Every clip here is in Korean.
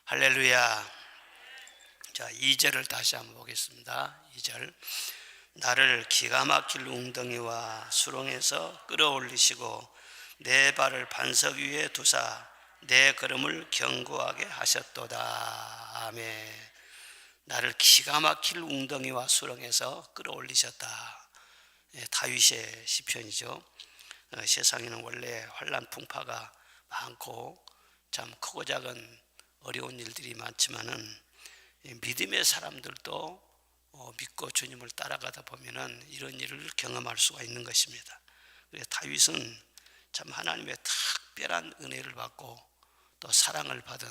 할렐루야. 자, 2절을 다시 한번 보겠습니다. 2절. 나를 기가 막힐 웅덩이와 수렁에서 끌어올리시고 내 발을 반석 위에 두사 내 걸음을 견고하게 하셨도다. 아멘. 나를 기가 막힐 웅덩이와 수렁에서 끌어올리셨다. 다윗의 시편이죠. 세상에는 원래 환난 풍파가 많고 참 크고 작은 어려운 일들이 많지만은 믿음의 사람들도 믿고 주님을 따라가다 보면은 이런 일을 경험할 수가 있는 것입니다. 그래서 다윗은 참 하나님의 특별한 은혜를 받고 또 사랑을 받은,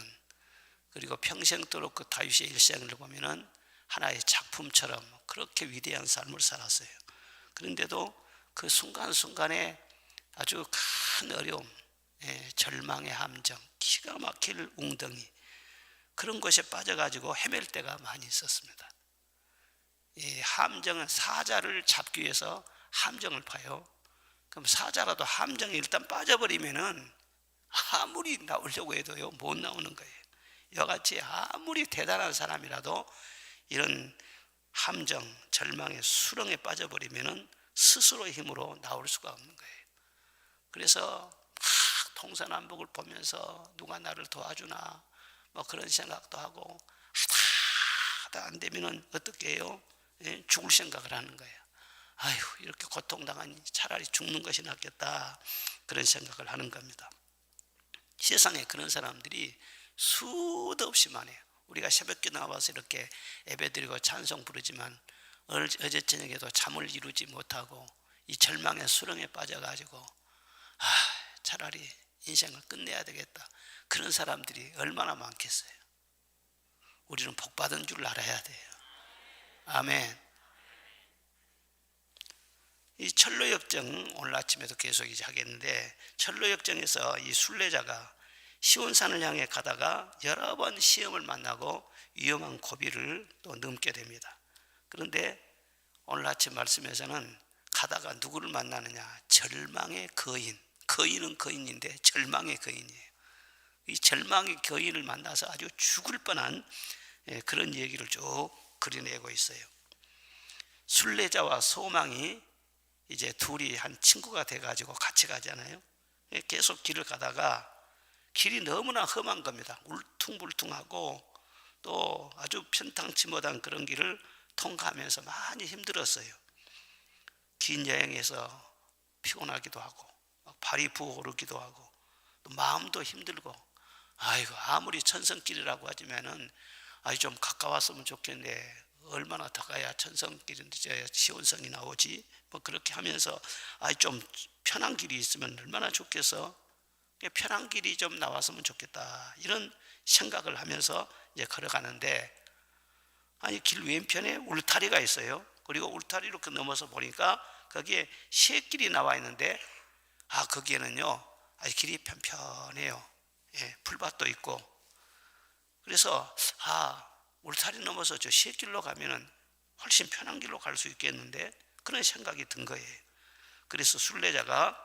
그리고 평생도록 그 다윗의 일생을 보면은 하나의 작품처럼 그렇게 위대한 삶을 살았어요. 그런데도 그 순간순간에 아주 큰 어려움, 절망의 함정, 기가 막힐 웅덩이, 그런 것에 빠져가지고 헤맬 때가 많이 있었습니다. 이 함정은 사자를 잡기 위해서 함정을 파요. 그럼 사자라도 함정에 일단 빠져버리면은 아무리 나오려고 해도요 못 나오는 거예요. 이같이 아무리 대단한 사람이라도 이런 함정, 절망의 수렁에 빠져버리면은 스스로의 힘으로 나올 수가 없는 거예요. 그래서 막 동서남북을 보면서 누가 나를 도와주나 뭐 그런 생각도 하고 하다 안 되면은 어떻게 해요? 죽을 생각을 하는 거예요. 아유, 이렇게 고통당하니 차라리 죽는 것이 낫겠다, 그런 생각을 하는 겁니다. 세상에 그런 사람들이 수도 없이 많아요. 우리가 새벽에 나와서 이렇게 예배드리고 찬송 부르지만 어제 저녁에도 잠을 이루지 못하고 이 절망의 수렁에 빠져가지고 차라리 인생을 끝내야 되겠다, 그런 사람들이 얼마나 많겠어요. 우리는 복받은 줄 알아야 돼요. 아멘. 이 철로역정 오늘 아침에도 계속 이제 하겠는데, 철로역정에서 이 순례자가 시온산을 향해 가다가 여러 번 시험을 만나고 위험한 고비를 또 넘게 됩니다. 그런데 오늘 아침 말씀에서는 가다가 누구를 만나느냐? 절망의 거인. 거인은 거인인데 절망의 거인이에요. 이 절망의 거인을 만나서 아주 죽을 뻔한 그런 얘기를 쭉 그려내고 있어요. 순례자와 소망이 이제 둘이 한 친구가 돼가지고 같이 가잖아요. 계속 길을 가다가 길이 너무나 험한 겁니다. 울퉁불퉁하고 또 아주 편탕치 못한 그런 길을 통과하면서 많이 힘들었어요. 긴 여행에서 피곤하기도 하고 발이 부어오르기도 하고 또 마음도 힘들고, 아이고 아무리 천성길이라고 하지만은 좀 가까웠으면 좋겠는데 얼마나 더 가야 천성길인데 시온성이 나오지, 뭐 그렇게 하면서 좀 편한 길이 있으면 얼마나 좋겠어, 편한 길이 좀 나왔으면 좋겠다, 이런 생각을 하면서 이제 걸어가는데 길 왼편에 울타리가 있어요. 그리고 울타리를 이렇게 넘어서 보니까 거기에 새길이 나와 있는데 거기에는요 길이 편편해요. 풀밭도 있고. 그래서 울타리 넘어서 저 새길로 가면은 훨씬 편한 길로 갈 수 있겠는데, 그런 생각이 든 거예요. 그래서 순례자가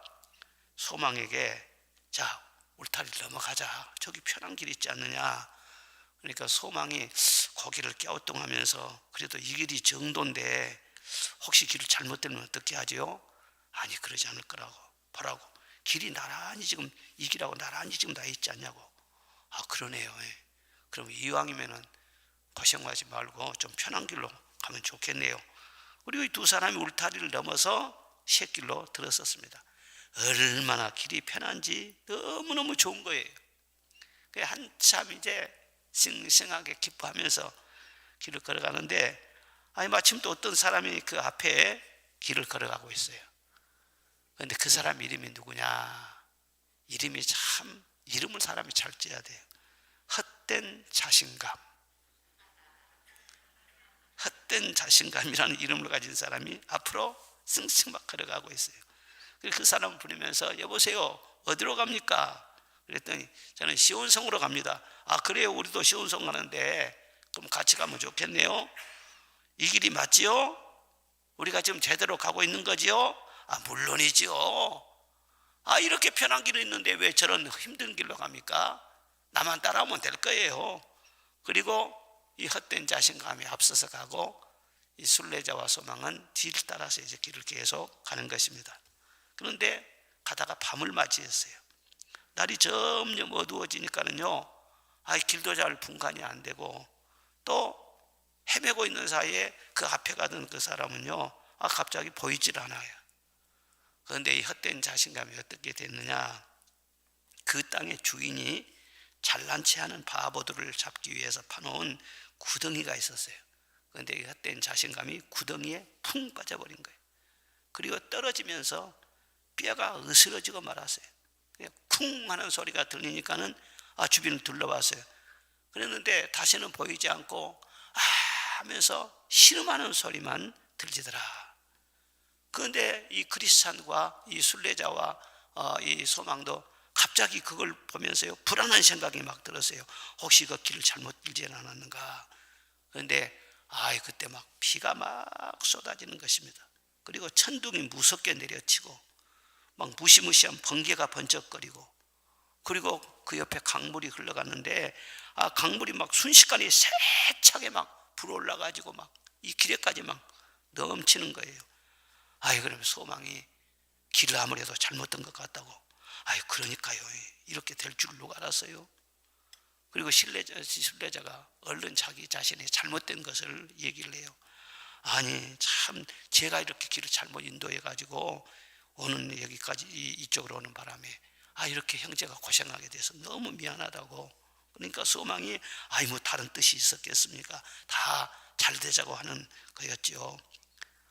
소망에게 자, 울타리를 넘어가자, 저기 편한 길 있지 않느냐. 그러니까 소망이 고개를 갸우뚱하면서 그래도 이 길이 정도인데 혹시 길을 잘못 들면 어떻게 하지요? 아니, 그러지 않을 거라고. 보라고, 길이 나란히 지금 이 길하고 나란히 지금 나 있지 않냐고. 그러네요. 그럼 이왕이면은 고생하지 말고 좀 편한 길로 가면 좋겠네요. 그리고 이 두 사람이 울타리를 넘어서 새길로 들었었습니다. 얼마나 길이 편한지 너무너무 좋은 거예요. 한참 이제 싱싱하게 기뻐하면서 길을 걸어가는데 마침 또 어떤 사람이 그 앞에 길을 걸어가고 있어요. 그런데 그 사람 이름이 누구냐? 이름이 참, 이름을 사람이 잘 지어야 돼요. 헛된 자신감. 헛된 자신감이라는 이름을 가진 사람이 앞으로 쓱쓱 막 걸어가고 있어요. 그래서 그 사람을 부르면서 여보세요, 어디로 갑니까? 그랬더니 저는 시온성으로 갑니다. 그래요, 우리도 시온성 가는데 그럼 같이 가면 좋겠네요. 이 길이 맞지요? 우리가 지금 제대로 가고 있는 거지요? 물론이지요. 이렇게 편한 길이 있는데 왜 저런 힘든 길로 갑니까? 나만 따라오면 될 거예요. 그리고 이 헛된 자신감이 앞서서 가고 이 순례자와 소망은 뒤를 따라서 이제 길을 계속 가는 것입니다. 그런데 가다가 밤을 맞이했어요. 날이 점점 어두워지니까는요, 길도 잘 분간이 안 되고, 또 헤매고 있는 사이에 그 앞에 가던 그 사람은요, 갑자기 보이질 않아요. 그런데 이 헛된 자신감이 어떻게 됐느냐? 그 땅의 주인이 잘난 체하는 바보들을 잡기 위해서 파놓은 구덩이가 있었어요. 그런데 이 헛된 자신감이 구덩이에 푹 빠져버린 거예요. 그리고 떨어지면서 뼈가 으스러지고 말았어요. 그냥 쿵 하는 소리가 들리니까는 주변을 둘러봤어요. 그랬는데 다시는 보이지 않고 하면서 신음하는 소리만 들리더라. 그런데 이 크리스찬과 이 순례자와 이 소망도 갑자기 그걸 보면서요, 불안한 생각이 막 들었어요. 혹시 그 길을 잘못 들지는 않았는가. 그런데 그때 막 비가 막 쏟아지는 것입니다. 그리고 천둥이 무섭게 내려치고 막 무시무시한 번개가 번쩍거리고, 그리고 그 옆에 강물이 흘러갔는데 강물이 막 순식간에 세차게 막 불어올라가지고 막 이 길에까지 막 넘치는 거예요. 그러면 소망이 길을 아무래도 잘못된 것 같다고. 그러니까요, 이렇게 될 줄 누가 알았어요. 그리고 순례자가 얼른 자기 자신의 잘못된 것을 얘기를 해요. 참 제가 이렇게 길을 잘못 인도해 가지고 오는 여기까지 이쪽으로 오는 바람에 이렇게 형제가 고생하게 돼서 너무 미안하다고. 그러니까 소망이 뭐 다른 뜻이 있었겠습니까? 다 잘 되자고 하는 거였죠.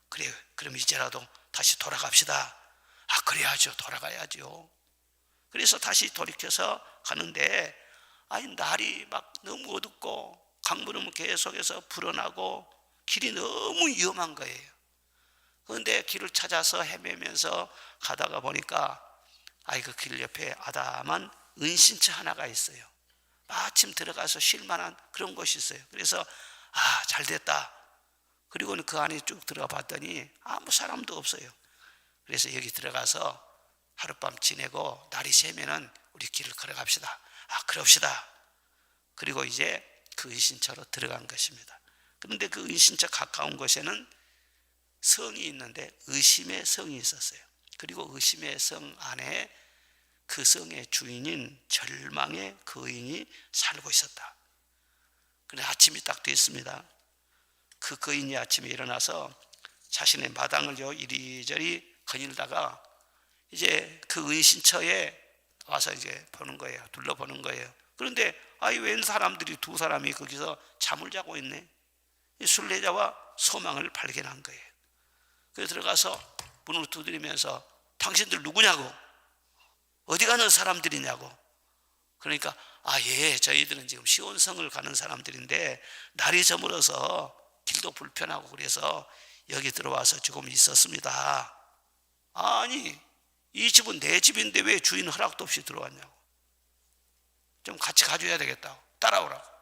그래, 그럼 이제라도 다시 돌아갑시다. 그래야죠, 돌아가야죠. 그래서 다시 돌이켜서 가는데 날이 막 너무 어둡고 강물은 계속해서 불어나고 길이 너무 위험한 거예요. 그런데 길을 찾아서 헤매면서 가다가 보니까 그 길 옆에 아담한 은신처 하나가 있어요. 마침 들어가서 쉴 만한 그런 곳이 있어요. 그래서 잘 됐다. 그리고는 그 안에 쭉 들어가 봤더니 아무 사람도 없어요. 그래서 여기 들어가서 하룻밤 지내고 날이 새면은 우리 길을 걸어갑시다. 그럽시다. 그리고 이제 그 은신처로 들어간 것입니다. 그런데 그 은신처 가까운 곳에는 성이 있는데 의심의 성이 있었어요. 그리고 의심의 성 안에 그 성의 주인인 절망의 거인이 살고 있었다. 그런데 아침이 딱 됐습니다. 그 거인이 아침에 일어나서 자신의 마당을 이리저리 거닐다가 이제 그 은신처에 와서 이제 보는 거예요. 둘러보는 거예요. 그런데 웬 사람들이 두 사람이 거기서 잠을 자고 있네. 이 순례자와 소망을 발견한 거예요. 그래서 들어가서 문을 두드리면서 당신들 누구냐고, 어디 가는 사람들이냐고. 그러니까 저희들은 지금 시온성을 가는 사람들인데 날이 저물어서 길도 불편하고 그래서 여기 들어와서 조금 있었습니다. 이 집은 내 집인데 왜 주인 허락도 없이 들어왔냐고. 좀 같이 가줘야 되겠다고. 따라오라고.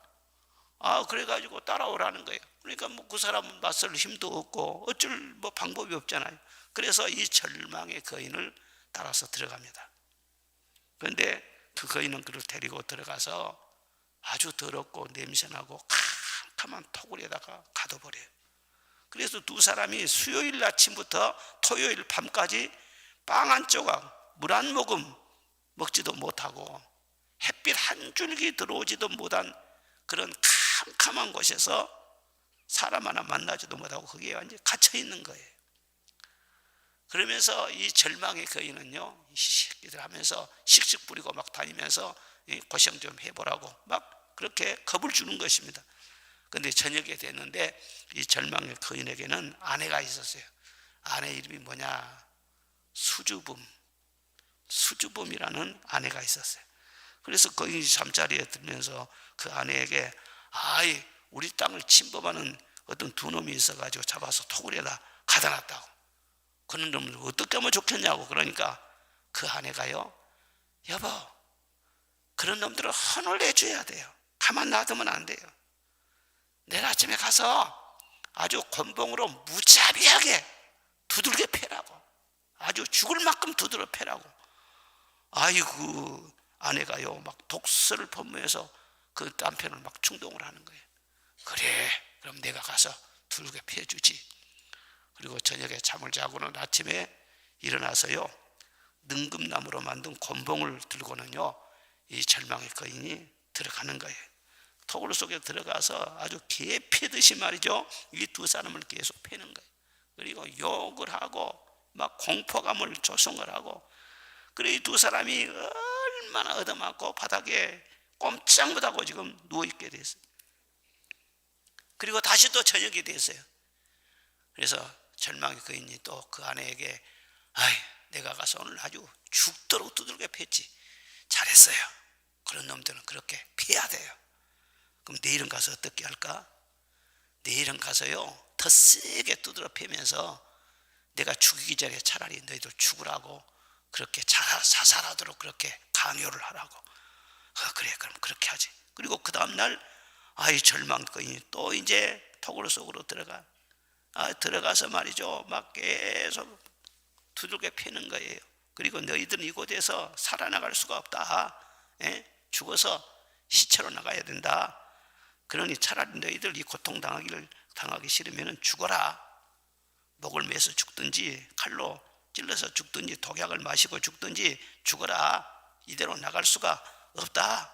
그래가지고 따라오라는 거예요. 그러니까 그 사람은 맞설 힘도 없고 어쩔 방법이 없잖아요. 그래서 이 절망의 거인을 따라서 들어갑니다. 그런데 그 거인은 그를 데리고 들어가서 아주 더럽고 냄새나고 캄캄한 토굴에다가 가둬버려요. 그래서 두 사람이 수요일 아침부터 토요일 밤까지 빵 한 조각, 물 한 모금 먹지도 못하고 햇빛 한 줄기 들어오지도 못한 그런 캄캄한 곳에서 사람 하나 만나지도 못하고 거기에 완전히 갇혀 있는 거예요. 그러면서 이 절망의 거인은요, 이 새끼들 하면서 씩씩 부리고 막 다니면서 고생 좀 해보라고 막 그렇게 겁을 주는 것입니다. 그런데 저녁에 됐는데 이 절망의 거인에게는 아내가 있었어요. 아내 이름이 뭐냐? 수주범이라는 아내가 있었어요. 그래서 거인이 잠자리에 들면서 그 아내에게 우리 땅을 침범하는 어떤 두 놈이 있어가지고 잡아서 토굴에다 가다 놨다고. 그런 놈을 어떻게 하면 좋겠냐고. 그러니까 그 아내가요, 여보, 그런 놈들은 혼을 내줘야 돼요. 가만 놔두면 안 돼요. 내일 아침에 가서 아주 곤봉으로 무자비하게 두들겨 패라고. 아주 죽을 만큼 두들겨 패라고. 아내가요 막 독서를 범무해서 그 남편을 막 충동을 하는 거예요. 그래, 그럼 내가 가서 두들겨 패주지. 그리고 저녁에 잠을 자고는 아침에 일어나서요, 능금나무로 만든 곤봉을 들고는요, 이 절망의 거인이 들어가는 거예요. 토굴 속에 들어가서 아주 개 패듯이 말이죠, 이 두 사람을 계속 패는 거예요. 그리고 욕을 하고 막 공포감을 조성을 하고, 그리고 이 두 사람이 얼마나 얻어맞고 바닥에 꼼짝 못하고 지금 누워있게 됐어요. 그리고 다시 또 저녁이 됐어요. 그래서 절망의 거인이 또 그 아내에게, 아이, 내가 가서 오늘 아주 죽도록 두들겨 팼지. 잘했어요. 그런 놈들은 그렇게 패야 돼요. 그럼 내일은 가서 어떻게 할까? 내일은 가서요, 더 세게 두드려 패면서 내가 죽이기 전에 차라리 너희들 죽으라고 그렇게 자살하도록 그렇게 강요를 하라고. 그래, 그럼 그렇게 하지. 그리고 그 다음날 아이 절망 거인이 또 이제 토굴 속으로 들어가서 말이죠, 막 계속 두들겨 패는 거예요. 그리고 너희들은 이곳에서 살아나갈 수가 없다. 죽어서 시체로 나가야 된다. 그러니 차라리 너희들 이 고통당하기 싫으면 죽어라. 목을 매서 죽든지 칼로 찔러서 죽든지 독약을 마시고 죽든지 죽어라. 이대로 나갈 수가 없다.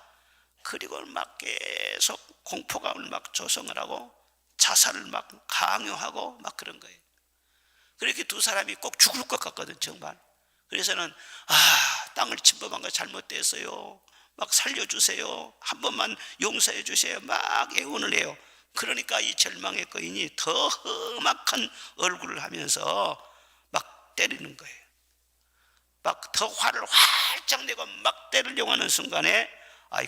그리고 막 계속 공포감을 막 조성을 하고 자살을 막 강요하고 막 그런 거예요. 그렇게 두 사람이 꼭 죽을 것 같거든, 정말. 그래서는 땅을 침범한 거 잘못됐어요. 막 살려주세요. 한 번만 용서해 주세요. 막 애원을 해요. 그러니까 이 절망의 거인이 더 험악한 얼굴을 하면서 막 때리는 거예요. 막 더 화를 활짝 내고 막 때리려고 하는 순간에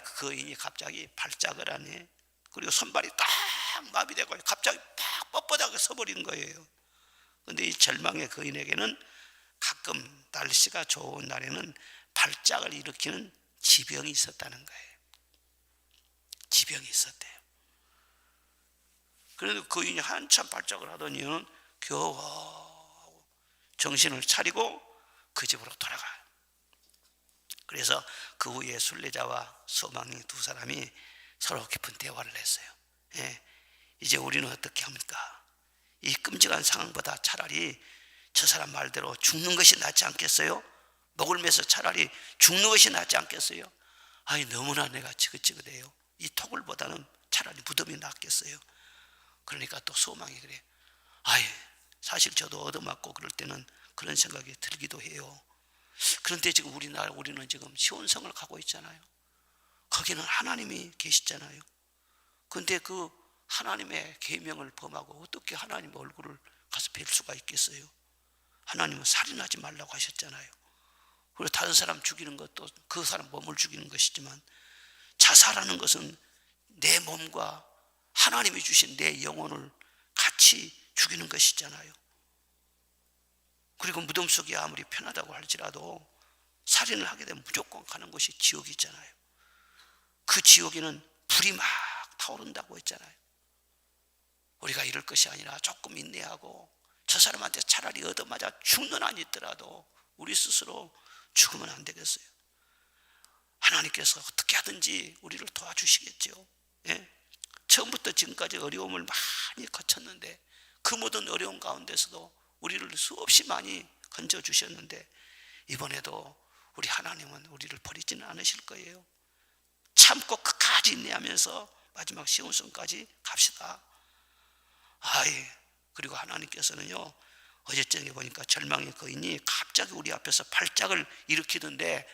그 거인이 갑자기 발작을 하네. 그리고 손발이 딱 마비되고 갑자기 팍 뻣뻣하게 서버린 거예요. 그런데 이 절망의 거인에게는 가끔 날씨가 좋은 날에는 발작을 일으키는 지병이 있었다는 거예요. 지병이 있었대요. 그래도 거인이 한참 발작을 하더니는 겨우 정신을 차리고 그 집으로 돌아가요. 그래서 그 후에 순례자와 소망이 두 사람이 서로 깊은 대화를 했어요. 이제 우리는 어떻게 합니까? 이 끔찍한 상황보다 차라리 저 사람 말대로 죽는 것이 낫지 않겠어요? 목을 매서 차라리 죽는 것이 낫지 않겠어요? 너무나 내가 지긋지긋해요. 이 토굴보다는 차라리 무덤이 낫겠어요. 그러니까 또 소망이 그래. 사실 저도 얻어맞고 그럴 때는 그런 생각이 들기도 해요. 그런데 지금 우리는 지금 시온성을 가고 있잖아요. 거기는 하나님이 계시잖아요. 그런데 그 하나님의 계명을 범하고 어떻게 하나님의 얼굴을 가서 뵐 수가 있겠어요? 하나님은 살인하지 말라고 하셨잖아요. 그리고 다른 사람 죽이는 것도 그 사람 몸을 죽이는 것이지만, 자살하는 것은 내 몸과 하나님이 주신 내 영혼을 같이 죽이는 것이잖아요. 그리고 무덤 속이 아무리 편하다고 할지라도 살인을 하게 되면 무조건 가는 곳이 지옥이잖아요. 그 지옥에는 불이 막 타오른다고 했잖아요. 우리가 이럴 것이 아니라 조금 인내하고 저 사람한테 차라리 얻어맞아 죽는 한 있더라도 우리 스스로 죽으면 안 되겠어요. 하나님께서 어떻게 하든지 우리를 도와주시겠죠. 처음부터 지금까지 어려움을 많이 거쳤는데 그 모든 어려움 가운데서도 우리를 수없이 많이 건져주셨는데 이번에도 우리 하나님은 우리를 버리지는 않으실 거예요. 참고 끝까지 인내하면서 마지막 시온성까지 갑시다. 그리고 하나님께서는요, 어제 저녁에 보니까 절망의 거인이 갑자기 우리 앞에서 발작을 일으키던데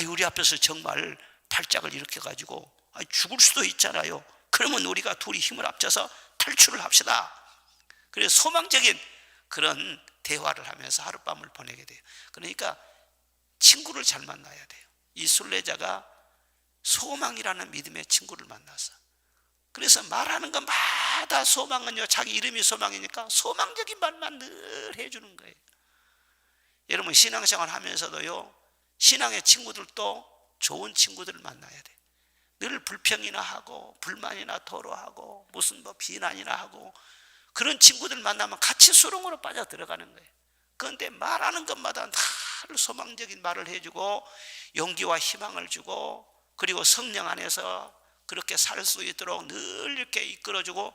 우리 앞에서 정말 발작을 일으켜가지고 죽을 수도 있잖아요. 그러면 우리가 둘이 힘을 합쳐서 탈출을 합시다. 그래서 소망적인 그런 대화를 하면서 하룻밤을 보내게 돼요. 그러니까 친구를 잘 만나야 돼요. 이 순례자가 소망이라는 믿음의 친구를 만나서, 그래서 말하는 것마다 소망은요, 자기 이름이 소망이니까 소망적인 말만 늘 해주는 거예요. 여러분 신앙생활 하면서도요, 신앙의 친구들도 좋은 친구들을 만나야 돼요. 늘 불평이나 하고 불만이나 토로하고 무슨 비난이나 하고 그런 친구들 만나면 같이 수렁으로 빠져 들어가는 거예요. 그런데 말하는 것마다 늘 소망적인 말을 해주고 용기와 희망을 주고, 그리고 성령 안에서 그렇게 살 수 있도록 늘 이렇게 이끌어주고,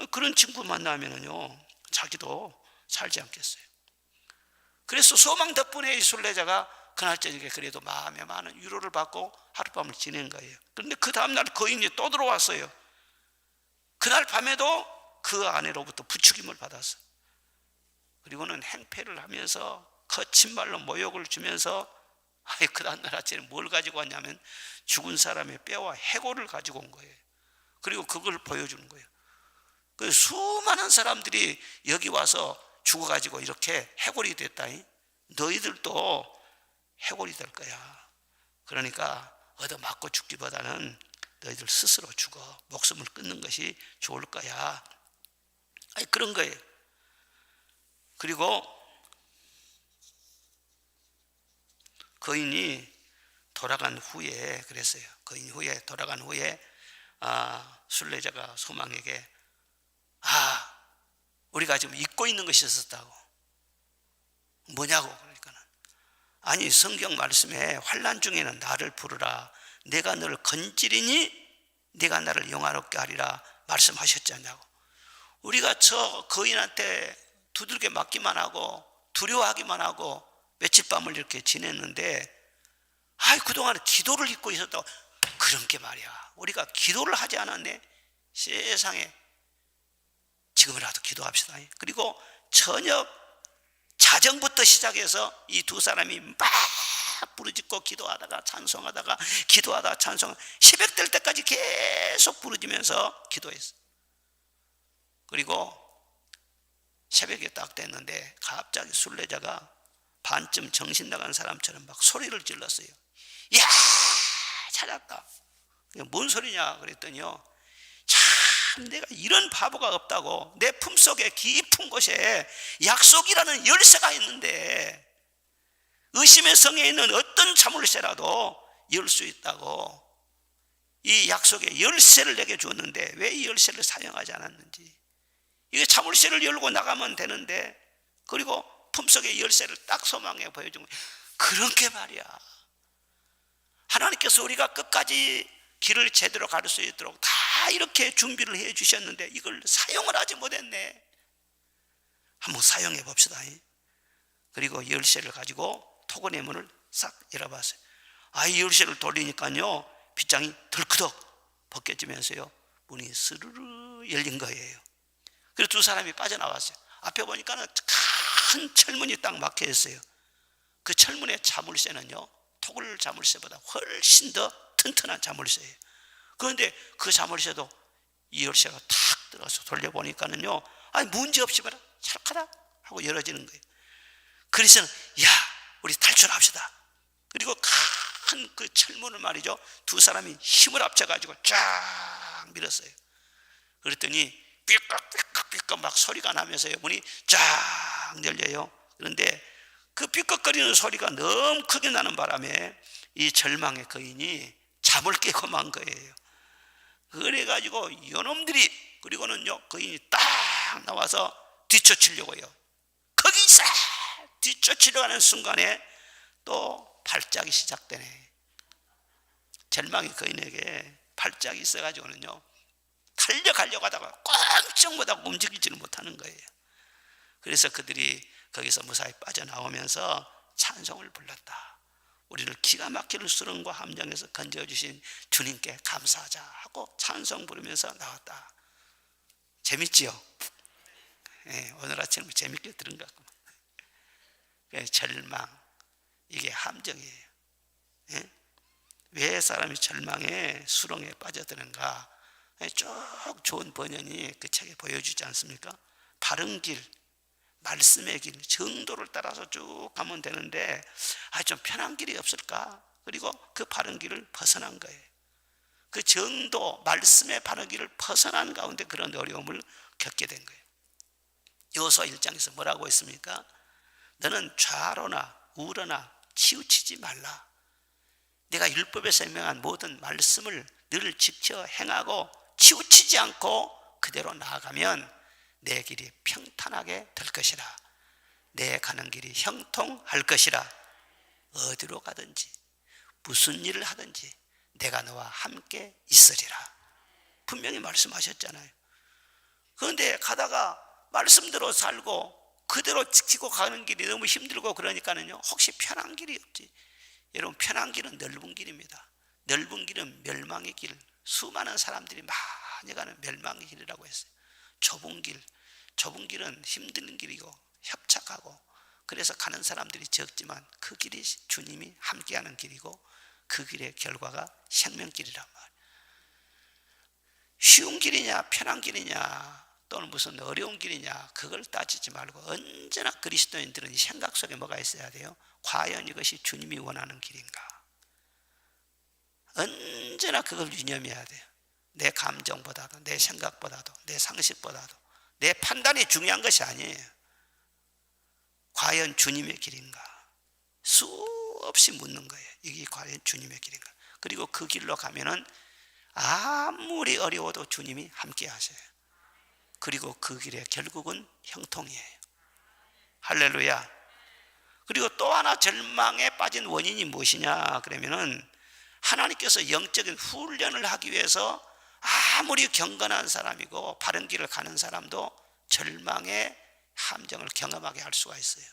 그런 친구 만나면은요 자기도 살지 않겠어요. 그래서 소망 덕분에 이 순례자가 그날 저녁에 그래도 마음에 많은 위로를 받고 하룻밤을 지낸 거예요. 그런데 그 다음날 거인이 또 들어왔어요. 그날 밤에도 그 아내로부터 부추김을 받았어요. 그리고는 행패를 하면서 거친 말로 모욕을 주면서, 그 다음날 아침에 뭘 가지고 왔냐면 죽은 사람의 뼈와 해골을 가지고 온 거예요. 그리고 그걸 보여주는 거예요. 그 수많은 사람들이 여기 와서 죽어가지고 이렇게 해골이 됐다. 너희들도 해골이 될 거야. 그러니까 얻어맞고 죽기보다는 너희들 스스로 죽어 목숨을 끊는 것이 좋을 거야. 그런 거예요. 그리고 거인이 돌아간 후에 그랬어요. 거인이 후에 돌아간 후에 순례자가 소망에게 우리가 지금 잊고 있는 것이 있었다고. 뭐냐고. 그러니까는 아니 성경 말씀에 환난 중에는 나를 부르라 내가 너를 건지리니 네가 나를 영화롭게 하리라 말씀하셨지 않냐고. 우리가 저 거인한테 두들겨 맞기만 하고 두려워하기만 하고 며칠 밤을 이렇게 지냈는데 그동안에 기도를 잊고 있었다고. 그런 게 말이야. 우리가 기도를 하지 않았네. 세상에. 지금이라도 기도합시다. 그리고 저녁 자정부터 시작해서 이 두 사람이 막 부르짖고 기도하다가 찬송하다가 기도하다가 찬송, 새벽 될 때까지 계속 부르짖으면서 기도했어. 그리고 새벽이 딱 됐는데 갑자기 순례자가 반쯤 정신 나간 사람처럼 막 소리를 질렀어요. 야, 찾았다. 뭔 소리냐 그랬더니요, 참 내가 이런 바보가 없다고. 내 품속에 깊은 곳에 약속이라는 열쇠가 있는데 의심의 성에 있는 어떤 자물쇠라도 열 수 있다고. 이 약속의 열쇠를 내게 주었는데 왜 이 열쇠를 사용하지 않았는지. 이게 자물쇠를 열고 나가면 되는데, 그리고 품속의 열쇠를 딱 소망에 보여준 거예요. 그런 게 말이야. 하나님께서 우리가 끝까지 길을 제대로 갈 수 있도록 다 이렇게 준비를 해 주셨는데 이걸 사용을 하지 못했네. 한번 사용해 봅시다. 그리고 열쇠를 가지고 토건의 문을 싹 열어봤어요. 이 열쇠를 돌리니까요 빗장이 덜크덕 벗겨지면서요 문이 스르르 열린 거예요. 그래서 두 사람이 빠져나왔어요. 앞에 보니까는 큰 철문이 딱 막혀 있어요. 그 철문의 자물쇠는요 토굴 자물쇠보다 훨씬 더 튼튼한 자물쇠예요. 그런데 그 자물쇠도 이 열쇠가 탁 들어서 돌려보니까는요 문제없이 봐라 찰카다 하고 열어지는 거예요. 그래서 우리 탈출합시다. 그리고 큰 그 철문을 말이죠 두 사람이 힘을 합쳐가지고 쫙 밀었어요. 그랬더니 삐걱삐걱삐걱 막 소리가 나면서요 문이 쫙 열려요. 그런데 그 삐걱거리는 소리가 너무 크게 나는 바람에 이 절망의 거인이 잠을 깨고 만 거예요. 그래가지고 이놈들이, 그리고는요 거인이 딱 나와서 뒤쫓으려고요. 거기서 뒤쫓으려 하는 순간에 또 발작이 시작되네. 절망의 거인에게 발작이 있어가지고는요 달려가려고 하다가 꼼짝 못하고 움직이지는 못하는 거예요. 그래서 그들이 거기서 무사히 빠져나오면서 찬송을 불렀다. 우리를 기가 막힐 수렁과 함정에서 건져주신 주님께 감사하자 하고 찬송 부르면서 나왔다. 재밌지요? 오늘 아침에 재밌게 들은 것 같구만. 절망, 이게 함정이에요. 왜 사람이 절망의 수렁에 빠져드는가? 쭉 좋은 번연이 그 책에 보여주지 않습니까? 바른 길, 말씀의 길, 정도를 따라서 쭉 가면 되는데 좀 편한 길이 없을까? 그리고 그 바른 길을 벗어난 거예요. 그 정도, 말씀의 바른 길을 벗어난 가운데 그런 어려움을 겪게 된 거예요. 여호수아 1장에서 뭐라고 했습니까? 너는 좌로나 우로나 치우치지 말라. 내가 율법에서 명한 모든 말씀을 늘 지켜 행하고 치우치지 않고 그대로 나아가면 내 길이 평탄하게 될 것이라. 내 가는 길이 형통할 것이라. 어디로 가든지 무슨 일을 하든지 내가 너와 함께 있으리라. 분명히 말씀하셨잖아요. 그런데 가다가 말씀대로 살고 그대로 지키고 가는 길이 너무 힘들고 그러니까는요, 혹시 편한 길이 없지. 여러분, 편한 길은 넓은 길입니다. 넓은 길은 멸망의 길, 수많은 사람들이 많이 가는 멸망의 길이라고 했어요. 좁은 길은 힘든 길이고 협착하고, 그래서 가는 사람들이 적지만 그 길이 주님이 함께하는 길이고 그 길의 결과가 생명길이란 말이에요. 쉬운 길이냐 편한 길이냐 또는 무슨 어려운 길이냐 그걸 따지지 말고 언제나 그리스도인들은 이 생각 속에 뭐가 있어야 돼요? 과연 이것이 주님이 원하는 길인가? 언제나 그걸 유념해야 돼요. 내 감정보다도 내 생각보다도 내 상식보다도 내 판단이 중요한 것이 아니에요. 과연 주님의 길인가? 수없이 묻는 거예요. 이게 과연 주님의 길인가? 그리고 그 길로 가면은 아무리 어려워도 주님이 함께 하셔요. 그리고 그 길의 결국은 형통이에요. 할렐루야. 그리고 또 하나 절망에 빠진 원인이 무엇이냐 그러면은, 하나님께서 영적인 훈련을 하기 위해서 아무리 경건한 사람이고 바른 길을 가는 사람도 절망의 함정을 경험하게 할 수가 있어요.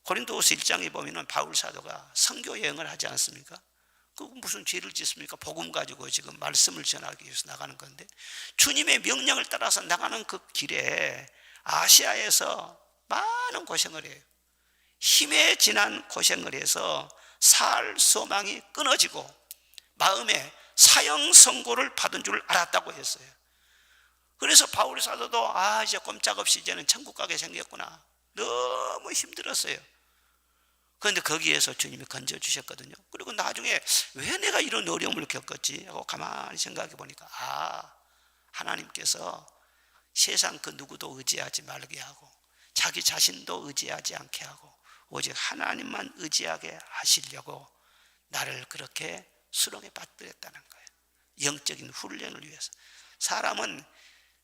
고린도후서 1장에 보면은 바울 사도가 선교 여행을 하지 않습니까? 그 무슨 죄를 짓습니까? 복음 가지고 지금 말씀을 전하기 위해서 나가는 건데, 주님의 명령을 따라서 나가는 그 길에 아시아에서 많은 고생을 해요. 힘에 지난 고생을 해서 살 소망이 끊어지고 마음에 사형 선고를 받은 줄 알았다고 했어요. 그래서 바울 사도도 이제 꼼짝없이 이제는 천국 가게 생겼구나, 너무 힘들었어요. 그런데 거기에서 주님이 건져주셨거든요. 그리고 나중에 왜 내가 이런 어려움을 겪었지 하고 가만히 생각해 보니까, 하나님께서 세상 그 누구도 의지하지 말게 하고 자기 자신도 의지하지 않게 하고 오직 하나님만 의지하게 하시려고 나를 그렇게 수렁에 빠뜨렸다는 거예요. 영적인 훈련을 위해서. 사람은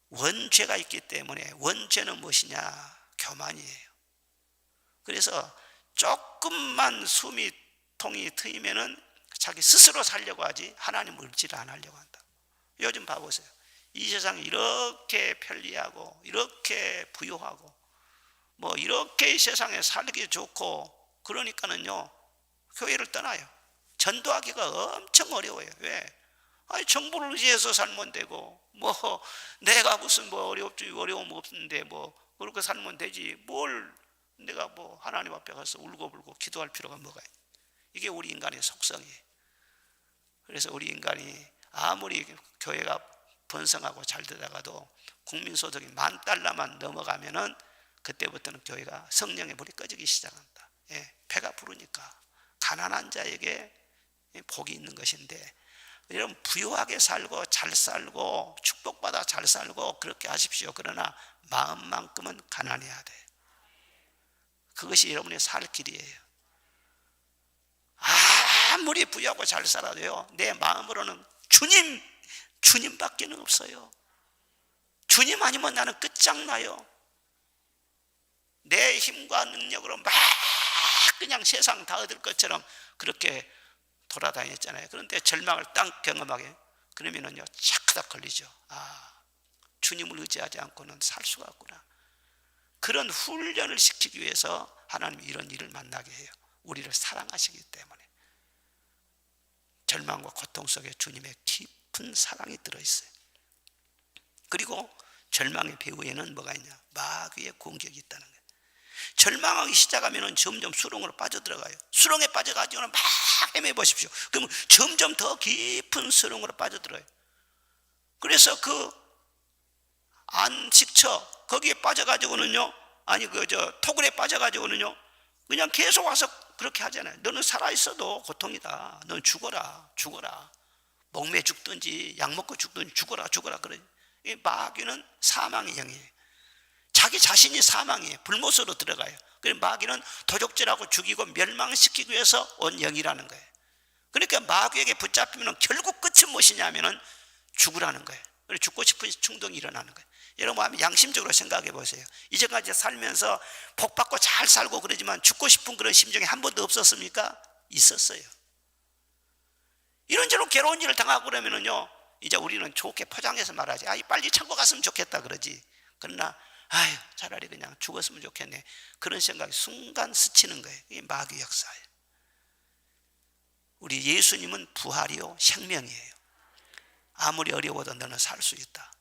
원죄가 있기 때문에, 원죄는 무엇이냐? 교만이에요. 그래서 조금만 숨이 통이 트이면은 자기 스스로 살려고 하지 하나님을 의지를 안 하려고 한다. 요즘 봐보세요. 이 세상이 이렇게 편리하고 이렇게 부유하고 뭐 이렇게 이 세상에 살기 좋고 그러니까는요, 교회를 떠나요. 전도하기가 엄청 어려워요. 왜? 정부를 의지해서 살면 되고, 뭐 내가 무슨 뭐 어려움 없는데 뭐 그렇게 살면 되지, 뭘 내가 뭐 하나님 앞에 가서 울고불고 기도할 필요가 뭐가 있냐. 이게 우리 인간의 속성이에요. 그래서 우리 인간이 아무리 교회가 번성하고 잘 되다가도 국민소득이 $10,000만 넘어가면은 그때부터는 교회가 성령의 불이 꺼지기 시작한다. 배가 부르니까. 가난한 자에게 복이 있는 것인데, 여러분 부유하게 살고 잘 살고 축복받아 잘 살고 그렇게 하십시오. 그러나 마음만큼은 가난해야 돼. 그것이 여러분의 살 길이에요. 아무리 부유하고 잘 살아도요, 내 마음으로는 주님밖에는 없어요. 주님 아니면 나는 끝장나요. 내 힘과 능력으로 막 그냥 세상 다 얻을 것처럼 그렇게 돌아다녔잖아요. 그런데 절망을 딱 경험하게 그러면은요, 착하다 걸리죠. 주님을 의지하지 않고는 살 수가 없구나. 그런 훈련을 시키기 위해서 하나님이 이런 일을 만나게 해요. 우리를 사랑하시기 때문에. 절망과 고통 속에 주님의 깊은 사랑이 들어있어요. 그리고 절망의 배후에는 뭐가 있냐? 마귀의 공격이 있다는 거예요. 절망하기 시작하면 점점 수렁으로 빠져들어가요. 수렁에 빠져가지고는 막 헤매보십시오. 그러면 점점 더 깊은 수렁으로 빠져들어요. 그래서 그 안식처 거기에 빠져가지고는요, 토굴에 빠져가지고는요, 그냥 계속 와서 그렇게 하잖아요. 너는 살아있어도 고통이다. 넌 죽어라. 목매 죽든지 약 먹고 죽든지 죽어라. 그래. 이 마귀는 사망의 영이에요. 자기 자신이 사망이에요. 불못으로 들어가요. 그래서 마귀는 도적질하고 죽이고 멸망시키기 위해서 온 영이라는 거예요. 그러니까 마귀에게 붙잡히면 결국 끝은 무엇이냐면은 죽으라는 거예요. 그래서 죽고 싶은 충동이 일어나는 거예요. 여러분 한번 양심적으로 생각해 보세요. 이제까지 살면서 복 받고 잘 살고 그러지만 죽고 싶은 그런 심정이 한 번도 없었습니까? 있었어요. 이런저런 괴로운 일을 당하고 그러면은요, 이제 우리는 좋게 포장해서 말하지. 빨리 천국 갔으면 좋겠다 그러지. 그러나 아유, 차라리 그냥 죽었으면 좋겠네, 그런 생각이 순간 스치는 거예요. 이게 마귀 역사예요. 우리 예수님은 부활이요 생명이에요. 아무리 어려워도 너는 살 수 있다.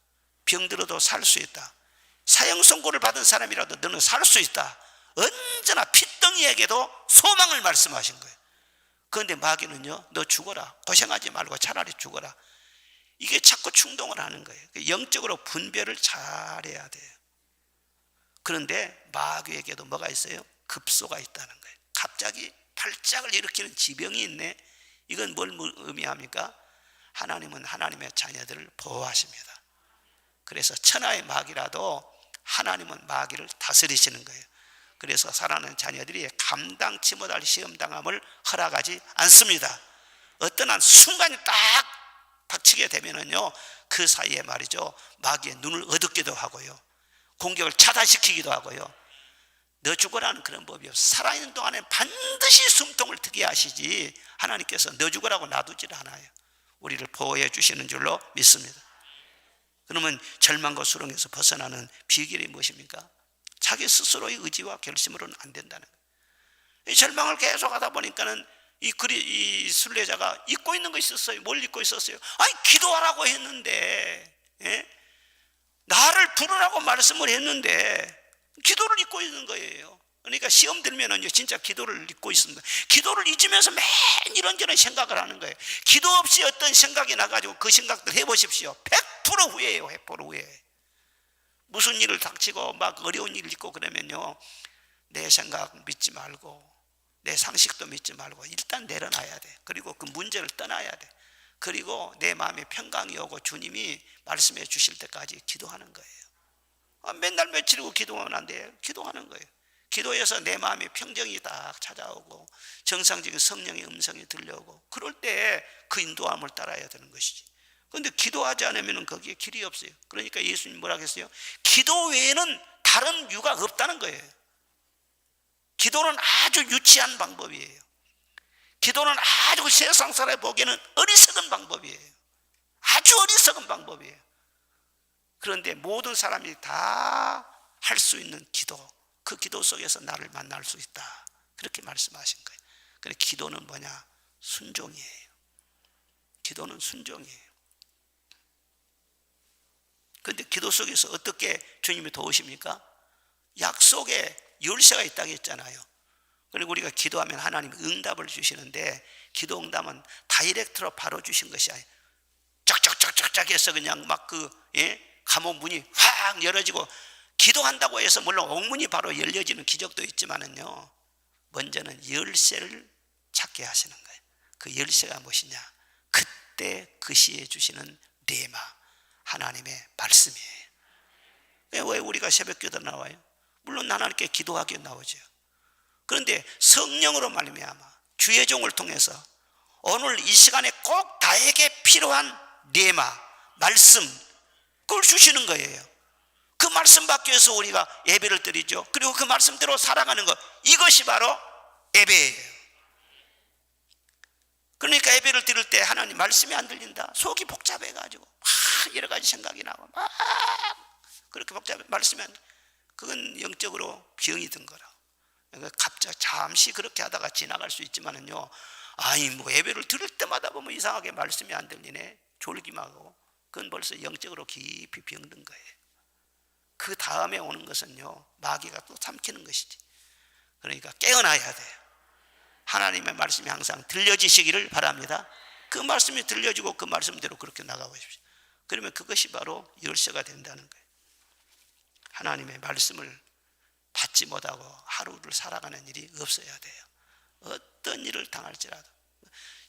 병들어도 살 수 있다. 사형 선고를 받은 사람이라도 너는 살 수 있다. 언제나 핏덩이에게도 소망을 말씀하신 거예요. 그런데 마귀는요, 너 죽어라, 고생하지 말고 차라리 죽어라. 이게 자꾸 충동을 하는 거예요. 영적으로 분별을 잘해야 돼요. 그런데 마귀에게도 뭐가 있어요? 급소가 있다는 거예요. 갑자기 발작을 일으키는 지병이 있네. 이건 뭘 의미합니까? 하나님은 하나님의 자녀들을 보호하십니다. 그래서 천하의 마귀라도 하나님은 마귀를 다스리시는 거예요. 그래서 사랑하는 자녀들이 감당치 못할 시험당함을 허락하지 않습니다. 어떤 한 순간이 딱 닥치게 되면은요, 그 사이에 말이죠, 마귀의 눈을 어둡기도 하고요, 공격을 차단시키기도 하고요. 너 죽어라는 그런 법이 없어. 살아있는 동안에 반드시 숨통을 트게 하시지, 하나님께서 너 죽으라고 놔두질 않아요. 우리를 보호해 주시는 줄로 믿습니다. 그러면 절망과 수렁에서 벗어나는 비결이 무엇입니까? 자기 스스로의 의지와 결심으로는 안 된다는 거예요. 이 절망을 계속 하다 보니까는 이 순례자가 잊고 있는 거 있었어요. 뭘 잊고 있었어요? 기도하라고 했는데, 나를 부르라고 말씀을 했는데 기도를 잊고 있는 거예요. 그러니까 시험 들면은 진짜 기도를 잊고 있습니다. 기도를 잊으면서 맨 이런저런 생각을 하는 거예요. 기도 없이 어떤 생각이 나가지고 그 생각들 해보십시오. 100% 후회해요. 100% 후회. 무슨 일을 닥치고 막 어려운 일을 있고 그러면요, 내 생각 믿지 말고 내 상식도 믿지 말고 일단 내려놔야 돼. 그리고 그 문제를 떠나야 돼. 그리고 내 마음에 평강이 오고 주님이 말씀해 주실 때까지 기도하는 거예요. 맨날 며칠이고 기도하면 안 돼요. 기도하는 거예요. 기도해서 내 마음에 평정이 딱 찾아오고 정상적인 성령의 음성이 들려오고, 그럴 때 그 인도함을 따라야 되는 것이지. 그런데 기도하지 않으면 거기에 길이 없어요. 그러니까 예수님 뭐라고 했어요? 기도 외에는 다른 유가 없다는 거예요. 기도는 아주 유치한 방법이에요. 기도는 아주 세상 사람이 보기에는 어리석은 방법이에요. 아주 어리석은 방법이에요. 그런데 모든 사람이 다 할 수 있는 기도, 그 기도 속에서 나를 만날 수 있다, 그렇게 말씀하신 거예요. 그래서 기도는 뭐냐? 순종이에요. 기도는 순종이에요. 그런데 기도 속에서 어떻게 주님이 도우십니까? 약속의 열쇠가 있다고 했잖아요. 그리고 우리가 기도하면 하나님이 응답을 주시는데, 기도 응답은 다이렉트로 바로 주신 것이 아니에요. 쫙쫙쫙쫙 해서 그냥 막 감옥 문이 확 열어지고, 기도한다고 해서 물론 옥문이 바로 열려지는 기적도 있지만은요, 먼저는 열쇠를 찾게 하시는 거예요. 그 열쇠가 무엇이냐? 그때 그 시에 주시는 레마, 하나님의 말씀이에요. 왜 우리가 새벽기도 나와요? 물론 하나님께 기도하기 나오죠. 그런데 성령으로 말미암아 주의 종을 통해서 오늘 이 시간에 꼭 나에게 필요한 레마, 말씀, 그걸 주시는 거예요. 그 말씀 받기 위해서 우리가 예배를 드리죠. 그리고 그 말씀대로 살아가는 것, 이것이 바로 예배예요. 그러니까 예배를 드릴 때 하나님 말씀이 안 들린다, 속이 복잡해가지고 막 여러 가지 생각이 나고 막 그렇게 복잡해, 말씀이 안, 그건 영적으로 병이 든 거라. 그러니까 갑자기 잠시 그렇게 하다가 지나갈 수 있지만은요, 뭐 예배를 드릴 때마다 보면 이상하게 말씀이 안 들리네, 졸기만 하고, 그건 벌써 영적으로 깊이 병든 거예요. 그 다음에 오는 것은요, 마귀가 또 삼키는 것이지. 그러니까 깨어나야 돼요. 하나님의 말씀이 항상 들려지시기를 바랍니다. 그 말씀이 들려지고 그 말씀대로 그렇게 나가보십시오. 그러면 그것이 바로 열쇠가 된다는 거예요. 하나님의 말씀을 받지 못하고 하루를 살아가는 일이 없어야 돼요. 어떤 일을 당할지라도.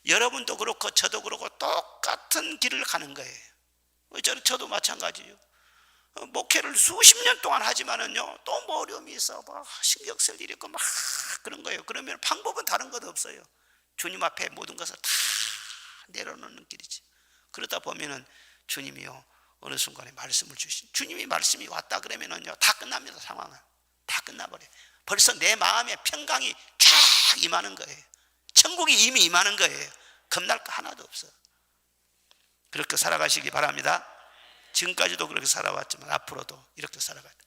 여러분도 그렇고 저도 그렇고 똑같은 길을 가는 거예요. 저도 마찬가지죠. 목회를 수십 년 동안 하지만은요, 또 뭐 어려움이 있어, 막 신경 쓸 일이 있고 막 그런 거예요. 그러면 방법은 다른 것 없어요. 주님 앞에 모든 것을 다 내려놓는 길이지. 그러다 보면은 주님이요, 어느 순간에 말씀을 주님이 말씀이 왔다 그러면은요, 다 끝납니다. 상황은 다 끝나버려요. 벌써 내 마음에 평강이 쫙 임하는 거예요. 천국이 이미 임하는 거예요. 겁날 거 하나도 없어. 그렇게 살아가시기 바랍니다. 지금까지도 그렇게 살아왔지만 앞으로도 이렇게 살아가야 돼.